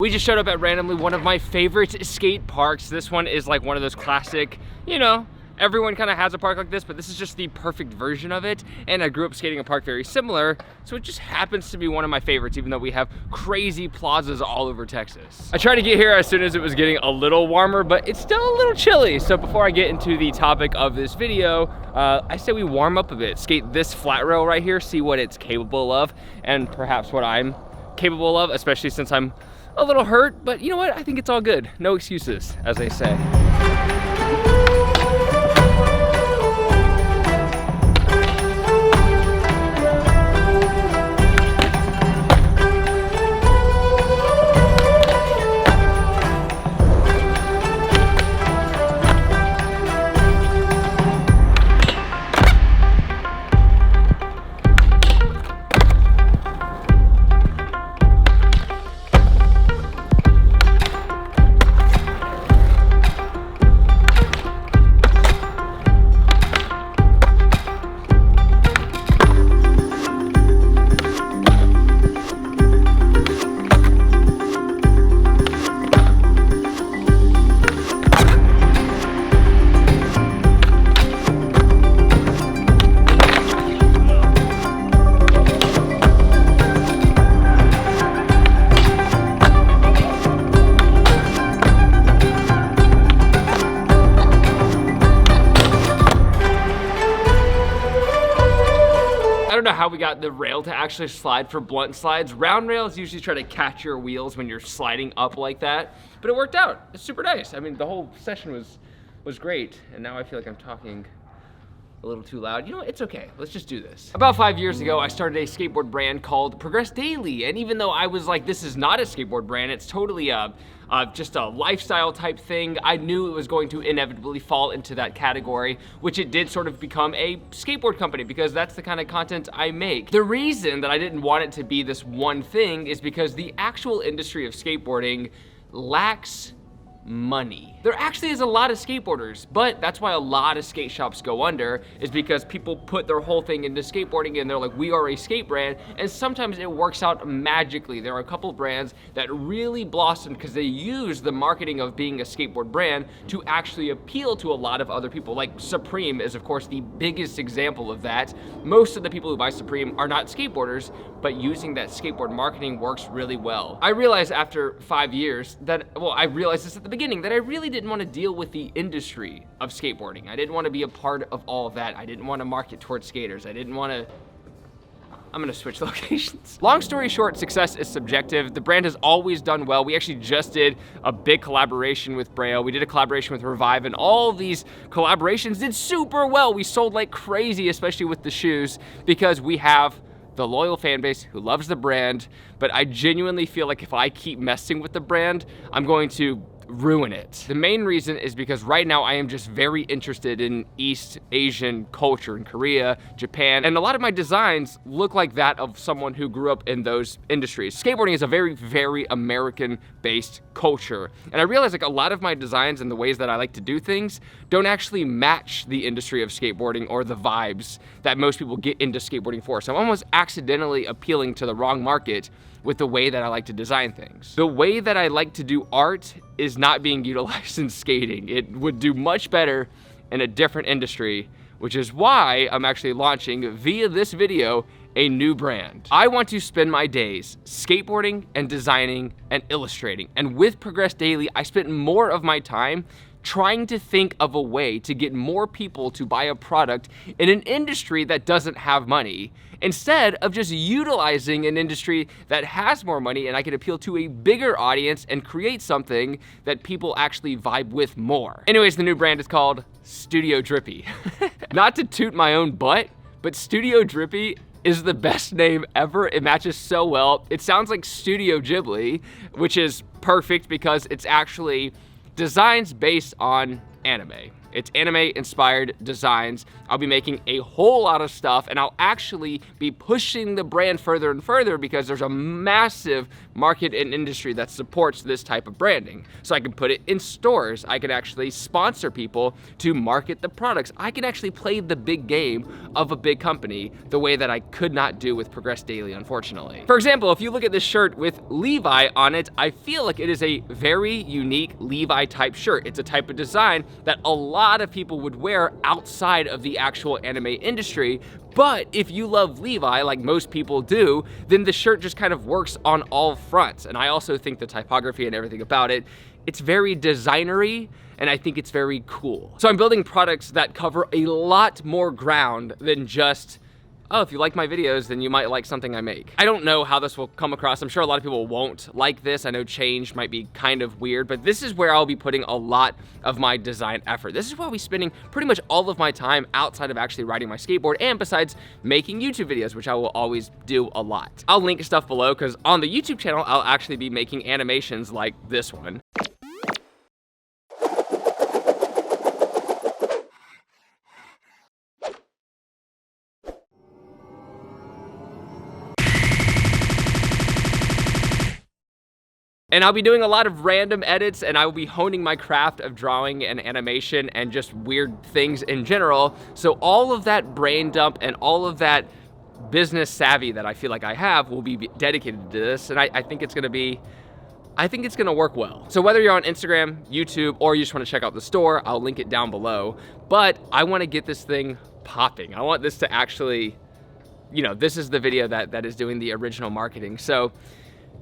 We just showed up at randomly one of my favorite skate parks. This one is like one of those classic, you know, everyone kind of has a park like this, but this is just the perfect version of it. And I grew up skating a park very similar, so it just happens to be one of my favorites, even though we have crazy plazas all over Texas. I tried to get here as soon as it was getting a little warmer, but it's still a little chilly. So before I get into the topic of this video, I say we warm up a bit, skate this flat rail right here, see what it's capable of, and perhaps what I'm capable of, especially since I'm a little hurt, but you know what? I think it's all good. No excuses, as they say. I don't know how we got the rail to actually slide for blunt slides. Round rails usually try to catch your wheels when you're sliding up like that, but it worked out. It's super nice. I mean, the whole session was great, and now I feel like I'm talking a little too loud. You know what? It's okay. Let's just do this. About 5 years ago, I started a skateboard brand called Progress Daily, and even though I was like, this is not a skateboard brand, it's totally just a lifestyle type thing, I knew it was going to inevitably fall into that category, which it did sort of become a skateboard company because that's the kind of content I make. The reason that I didn't want it to be this one thing is because the actual industry of skateboarding lacks money. There actually is a lot of skateboarders, but that's why a lot of skate shops go under, is because people put their whole thing into skateboarding and they're like, we are a skate brand, and sometimes it works out magically. There are a couple brands that really blossomed because they use the marketing of being a skateboard brand to actually appeal to a lot of other people. Like Supreme is of course the biggest example of that. Most of the people who buy Supreme are not skateboarders, but using that skateboard marketing works really well. I realized after 5 years that, well, I realized this at the beginning, that I really didn't want to deal with the industry of skateboarding. I didn't want to be a part of all of that. I didn't want to market towards skaters. I didn't want to, I'm gonna switch locations. Long story short, success is subjective. The brand has always done well. We actually just did a big collaboration with Braille. We did a collaboration with Revive, and all these collaborations did super well. We sold like crazy, especially with the shoes, because we have the loyal fan base who loves the brand. But I genuinely feel like if I keep messing with the brand, I'm going to ruin it. The main reason is because right now I am just very interested in East Asian culture in Korea, Japan, and a lot of my designs look like that of someone who grew up in those industries. Skateboarding is a very, very American-based culture, and I realize like a lot of my designs and the ways that I like to do things don't actually match the industry of skateboarding or the vibes that most people get into skateboarding for. So I'm almost accidentally appealing to the wrong market with the way that I like to design things. The way that I like to do art is not being utilized in skating. It would do much better in a different industry, which is why I'm actually launching, via this video, a new brand. I want to spend my days skateboarding and designing and illustrating. And with Progress Daily, I spent more of my time trying to think of a way to get more people to buy a product in an industry that doesn't have money, instead of just utilizing an industry that has more money and I can appeal to a bigger audience and create something that people actually vibe with more. Anyways, the new brand is called Studio Drippy. Not to toot my own butt, but Studio Drippy is the best name ever. It matches so well. It sounds like Studio Ghibli, which is perfect because it's actually designs based on anime. It's anime-inspired designs. I'll be making a whole lot of stuff, and I'll actually be pushing the brand further and further because there's a massive market an industry that supports this type of branding. So I can put it in stores. I can actually sponsor people to market the products. I can actually play the big game of a big company the way that I could not do with Progress Daily, unfortunately. For example, if you look at this shirt with Levi on it, I feel like it is a very unique Levi type shirt. It's a type of design that a lot of people would wear outside of the actual anime industry. But if you love Levi, like most people do, then the shirt just kind of works on all fronts. And I also think the typography and everything about it, it's very designery, and I think it's very cool. So I'm building products that cover a lot more ground than just, oh, if you like my videos, then you might like something I make. I don't know how this will come across. I'm sure a lot of people won't like this. I know change might be kind of weird, but this is where I'll be putting a lot of my design effort. This is where I'll be spending pretty much all of my time outside of actually riding my skateboard, and besides making YouTube videos, which I will always do a lot. I'll link stuff below, because on the YouTube channel, I'll actually be making animations like this one. And I'll be doing a lot of random edits, and I will be honing my craft of drawing and animation and just weird things in general. So all of that brain dump and all of that business savvy that I feel like I have will be dedicated to this, and I think it's gonna work well. So whether you're on Instagram, YouTube, or you just wanna check out the store, I'll link it down below. But I wanna get this thing popping. I want this to actually, you know, this is the video that is doing the original marketing. So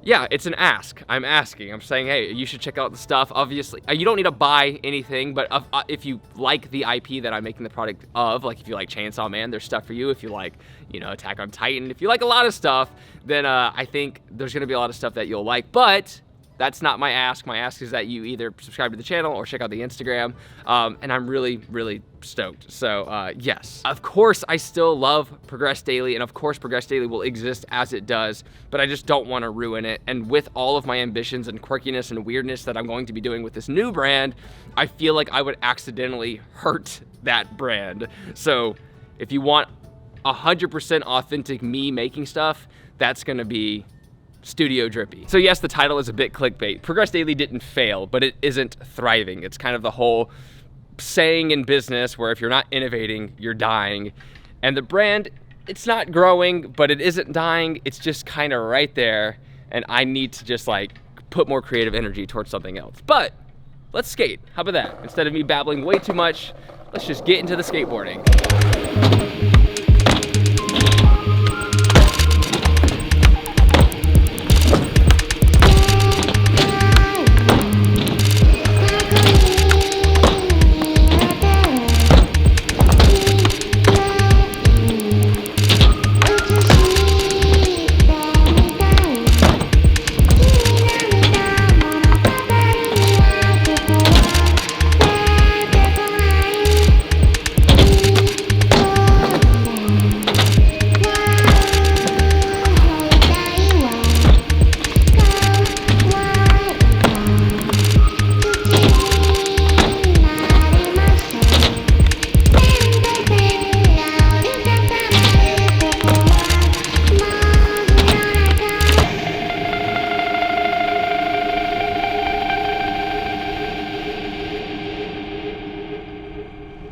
yeah, it's an ask. I'm asking. I'm saying, hey, you should check out the stuff. Obviously, you don't need to buy anything, but if you like the IP that I'm making the product of, like if you like Chainsaw Man, there's stuff for you. If you like, you know, Attack on Titan, if you like a lot of stuff, then I think there's gonna be a lot of stuff that you'll like, but that's not my ask. My ask is that you either subscribe to the channel or check out the Instagram, and I'm really, really stoked. So yes, of course I still love Progress Daily, and of course Progress Daily will exist as it does, but I just don't want to ruin it. And with all of my ambitions and quirkiness and weirdness that I'm going to be doing with this new brand, I feel like I would accidentally hurt that brand. So if you want 100% authentic me making stuff, that's gonna be Studio Drippy. So yes, the title is a bit clickbait. Progress Daily didn't fail, but it isn't thriving. It's kind of the whole saying in business where if you're not innovating, you're dying. And the brand, it's not growing, but it isn't dying. It's just kind of right there. And I need to just like put more creative energy towards something else. But let's skate. How about that? Instead of me babbling way too much, let's just get into the skateboarding.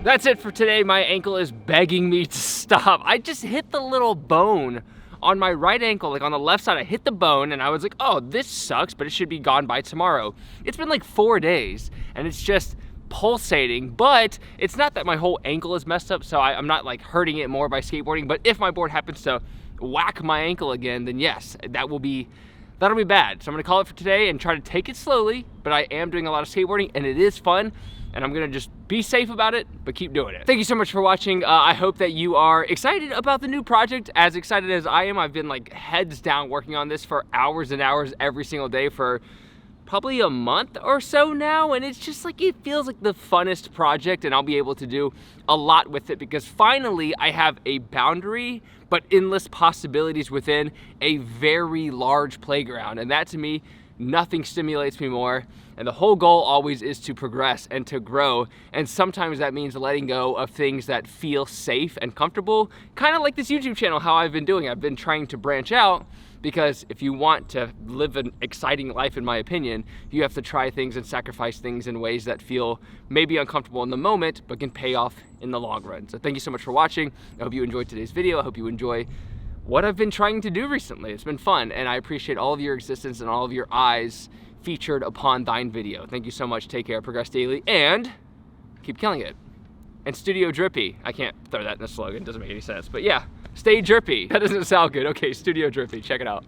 That's it for today. My ankle is begging me to stop. I just hit the little bone on my right ankle, like on the left side. I hit the bone and I was like, oh, this sucks, but it should be gone by tomorrow. It's been like 4 days and it's just pulsating, but it's not that my whole ankle is messed up, so I'm not like hurting it more by skateboarding. But if my board happens to whack my ankle again, then yes, that'll be bad. So I'm gonna call it for today and try to take it slowly, but I am doing a lot of skateboarding and it is fun. And I'm gonna just be safe about it, but keep doing it. Thank you so much for watching. I hope that you are excited about the new project, as excited as I am. I've been like heads down working on this for hours and hours every single day for probably a month or so now, and it's just like, it feels like the funnest project, and I'll be able to do a lot with it because finally I have a boundary but endless possibilities within a very large playground, and that to me Nothing stimulates me more. And the whole goal always is to progress and to grow. And sometimes that means letting go of things that feel safe and comfortable. Kind of like this YouTube channel, how I've been doing. I've been trying to branch out, because if you want to live an exciting life, in my opinion, you have to try things and sacrifice things in ways that feel maybe uncomfortable in the moment, but can pay off in the long run. So thank you so much for watching. I hope you enjoyed today's video. I hope you enjoy what I've been trying to do recently. It's been fun, and I appreciate all of your existence and all of your eyes featured upon thine video. Thank you so much. Take care, progress daily, and keep killing it. And Studio Drippy. I can't throw that in a slogan, it doesn't make any sense, but yeah, stay drippy. That doesn't sound good. Okay, Studio Drippy, check it out.